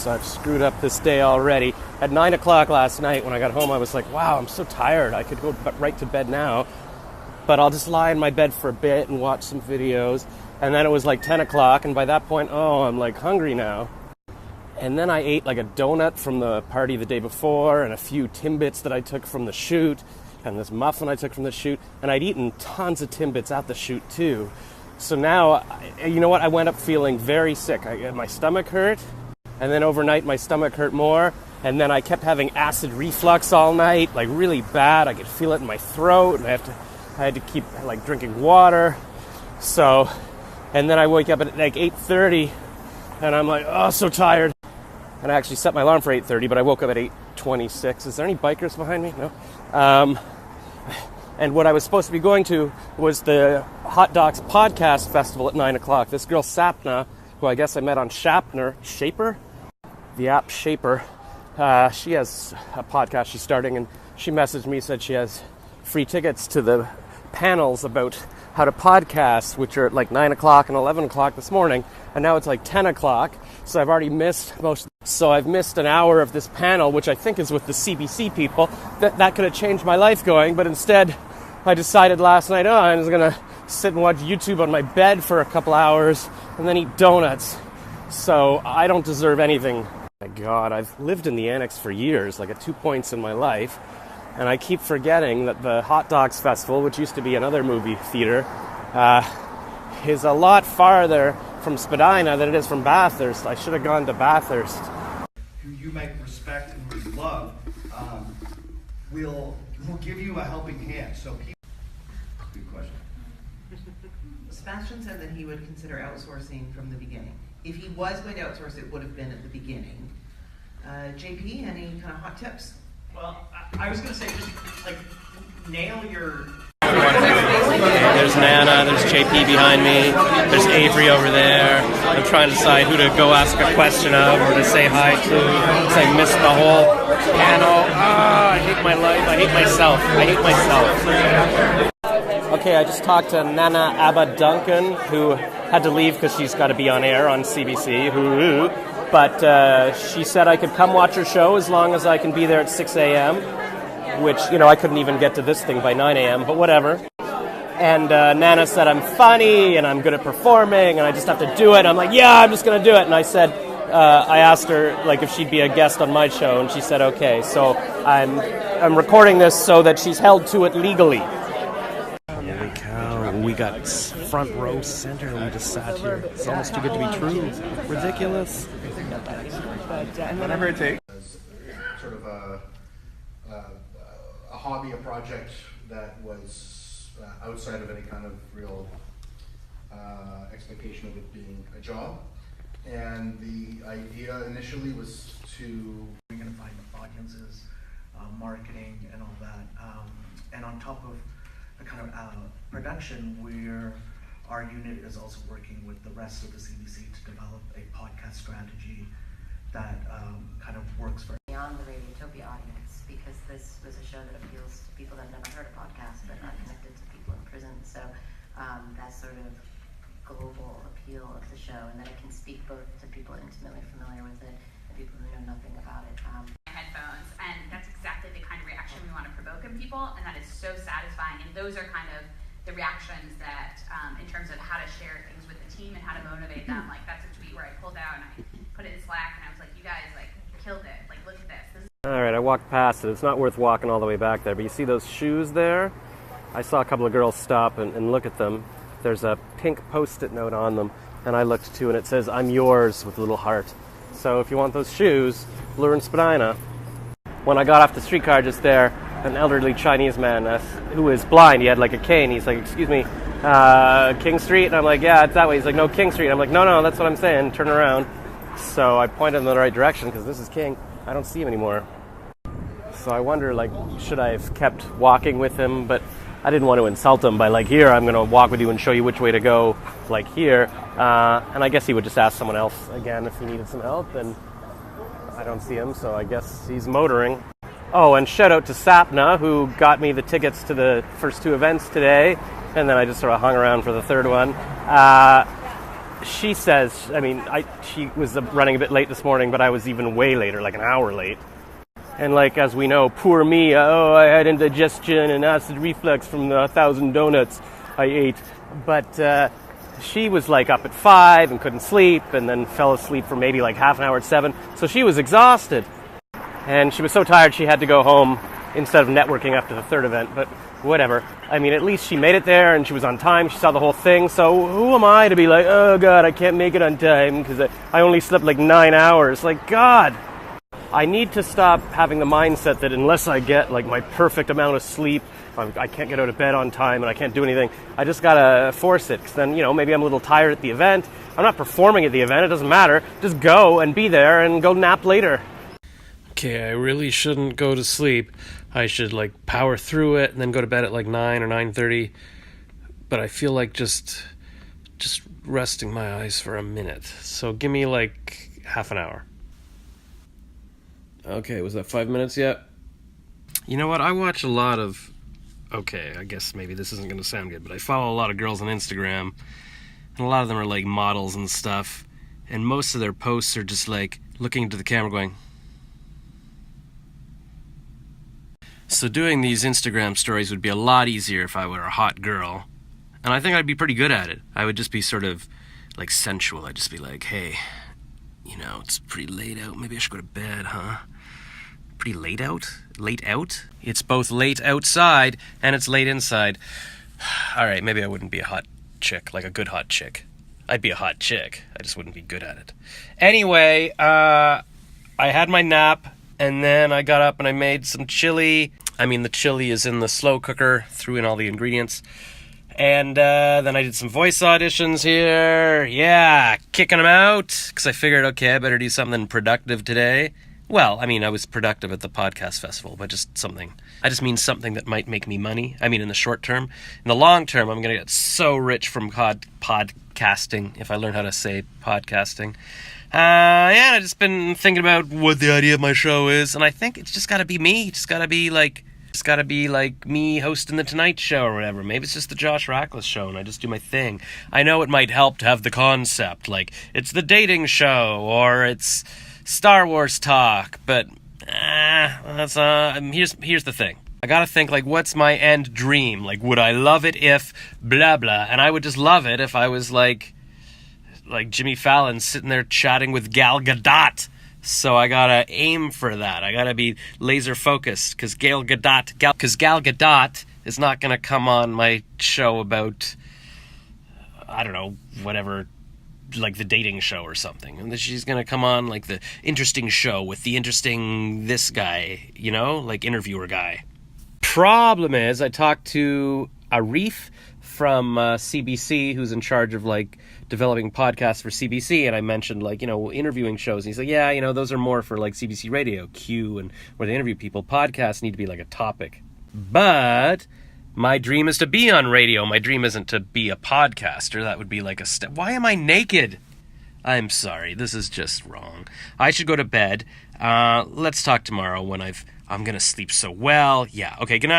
goodness, I've screwed up this day already. At 9 o'clock last night when I got home, I was like, wow, I'm so tired. I could go right to bed now, but I'll just lie in my bed for a bit and watch some videos. And then it was like 10 o'clock, and by that point, I'm like hungry now. And then I ate like a donut from the party the day before, and a few Timbits that I took from the shoot, and this muffin I took from the shoot, and I'd eaten tons of Timbits at the shoot too. So now, you know what, I went up feeling very sick. My stomach hurt, and then overnight my stomach hurt more, and then I kept having acid reflux all night, like really bad. I could feel it in my throat, and I had to keep like drinking water. So, and then I wake up at like 8:30, and I'm like, so tired. And I actually set my alarm for 8:30, but I woke up at 8:26. Is there any bikers behind me? No. And what I was supposed to be going to was the Hot Docs Podcast Festival at 9 o'clock. This girl, Sapna, who I guess I met on Shaper? The app Shaper. She has a podcast she's starting, and she messaged me, said she has free tickets to the panels about how to podcast, which are at like 9 o'clock and 11 o'clock this morning, and now it's like 10 o'clock, so I've already missed most. So I've missed an hour of this panel, which I think is with the CBC people. That could have changed my life going, but instead I decided last night, I was going to sit and watch YouTube on my bed for a couple hours and then eat donuts. So I don't deserve anything. My God, I've lived in the Annex for years, like at 2 points in my life, and I keep forgetting that the Hot Docs Festival, which used to be another movie theater, is a lot farther from Spadina than it is from Bathurst. I should have gone to Bathurst. Who you might respect and love will give you a helping hand. So, good question. Sebastian said that he would consider outsourcing from the beginning. If he was going to outsource, it would have been at the beginning. JP, any kind of hot tips? Well, I was going to say, just like nail your. There's Nana, there's JP behind me, there's Avery over there. I'm trying to decide who to go ask a question of or to say hi to, because I missed the whole panel. I hate my life, I hate myself. Okay, I just talked to Nana Abba Duncan, who had to leave because she's got to be on air on CBC. But she said I could come watch her show as long as I can be there at 6 a.m., which, I couldn't even get to this thing by 9 a.m., but whatever. And Nana said I'm funny and I'm good at performing and I just have to do it. I'm like, yeah, I'm just going to do it. And I said, I asked her like if she'd be a guest on my show, and she said okay. So I'm recording this so that she's held to it legally. Holy cow, we got front row center and we just sat here. It's almost too good to be true. Ridiculous. Whatever it takes. Sort of a hobby, a project that was outside of any kind of real expectation of it being a job. And the idea initially was to... We're going to find audiences, marketing and all that. And on top of the kind of production, our unit is also working with the rest of the CBC to develop a podcast strategy that kind of works for beyond the Radiotopia audience, because this was a show that appeals to people that have never heard a podcast but are connected to people in prison. So that sort of global appeal of the show, and that it can speak both to people intimately familiar with it and people who know nothing about it. Headphones, and that's exactly the kind of reaction we want to provoke in people, and that is so satisfying. And those are kind of the reactions that, in terms of how to share things with the team and how to motivate them. Like, that's a tweet where I pulled out and I put it in Slack, and I was like, you guys, like, killed it. Like, look at this. All right, I walked past it. It's not worth walking all the way back there, but you see those shoes there? I saw a couple of girls stop and look at them. There's a pink Post-it note on them, and I looked too, and it says, I'm yours, with a little heart. So if you want those shoes, Lure and Spadina. When I got off the streetcar just there, an elderly Chinese man who is blind, he had like a cane, he's like, excuse me, King Street? And I'm like, yeah, it's that way. He's like, no, King Street. I'm like, no, that's what I'm saying, turn around. So I pointed in the right direction, because this is King. I don't see him anymore. So I wonder, like, should I have kept walking with him? But I didn't want to insult him by, like, here, I'm going to walk with you and show you which way to go, like, here. And I guess he would just ask someone else again if he needed some help. And I don't see him, so I guess he's motoring. Oh, and shout out to Sapna, who got me the tickets to the first two events today. And then I just sort of hung around for the third one. she says, she was running a bit late this morning, but I was even way later, like an hour late. And like, as we know, poor me, I had indigestion and acid reflux from the 1,000 donuts I ate. But she was like up at 5 and couldn't sleep, and then fell asleep for maybe like half an hour at 7. So she was exhausted. And she was so tired she had to go home instead of networking after the third event, but whatever. At least she made it there and she was on time. She saw the whole thing. So who am I to be like, oh God, I can't make it on time because I only slept like 9 hours. Like, God, I need to stop having the mindset that unless I get like my perfect amount of sleep, I can't get out of bed on time and I can't do anything. I just gotta force it, because then, maybe I'm a little tired at the event. I'm not performing at the event. It doesn't matter. Just go and be there and go nap later. Okay, I really shouldn't go to sleep. I should like power through it and then go to bed at like 9 or 9:30. But I feel like just resting my eyes for a minute. So give me like half an hour. Okay, was that 5 minutes yet? You know what? I watch a lot of... Okay, I guess maybe this isn't going to sound good, but I follow a lot of girls on Instagram. And a lot of them are like models and stuff. And most of their posts are just like looking into the camera going... So doing these Instagram stories would be a lot easier if I were a hot girl. And I think I'd be pretty good at it. I would just be sort of like sensual. I'd just be like, hey, it's pretty late out. Maybe I should go to bed, huh? Pretty late out? Late out? It's both late outside and it's late inside. All right, maybe I wouldn't be a hot chick, like a good hot chick. I'd be a hot chick. I just wouldn't be good at it. Anyway, I had my nap, and then I got up and I made some chili. The chili is in the slow cooker, threw in all the ingredients. And then I did some voice auditions here. Yeah, kicking them out. Because I figured, okay, I better do something productive today. Well, I was productive at the podcast festival, but I just mean something that might make me money. In the short term. In the long term, I'm going to get so rich from podcasting, if I learn how to say podcasting. And I've just been thinking about what the idea of my show is, and I think it's just got to be me. It's got to be like me hosting the Tonight Show or whatever. Maybe it's just the Josh Rackless Show, and I just do my thing. I know it might help to have the concept, like it's the dating show or it's Star Wars talk, but here's the thing. I gotta think, like, what's my end dream? Like, would I love it if blah blah? And I would just love it if I was like Jimmy Fallon sitting there chatting with Gal Gadot. So I gotta aim for that. I gotta be laser focused, because Gal Gadot is not gonna come on my show about, I don't know, whatever, like the dating show or something. And she's gonna come on like the interesting show with the interesting this guy, like interviewer guy. Problem is, I talked to Arif from CBC, who's in charge of like developing podcasts for CBC, and I mentioned like, interviewing shows, and he's like, yeah, those are more for like CBC Radio, Q, and where they interview people. Podcasts need to be like a topic. But my dream is to be on radio. My dream isn't to be a podcaster. That would be like a step. Why am I naked? I'm sorry, this is just wrong. I should go to bed. Let's talk tomorrow when I'm gonna sleep so well. Yeah, okay, good night.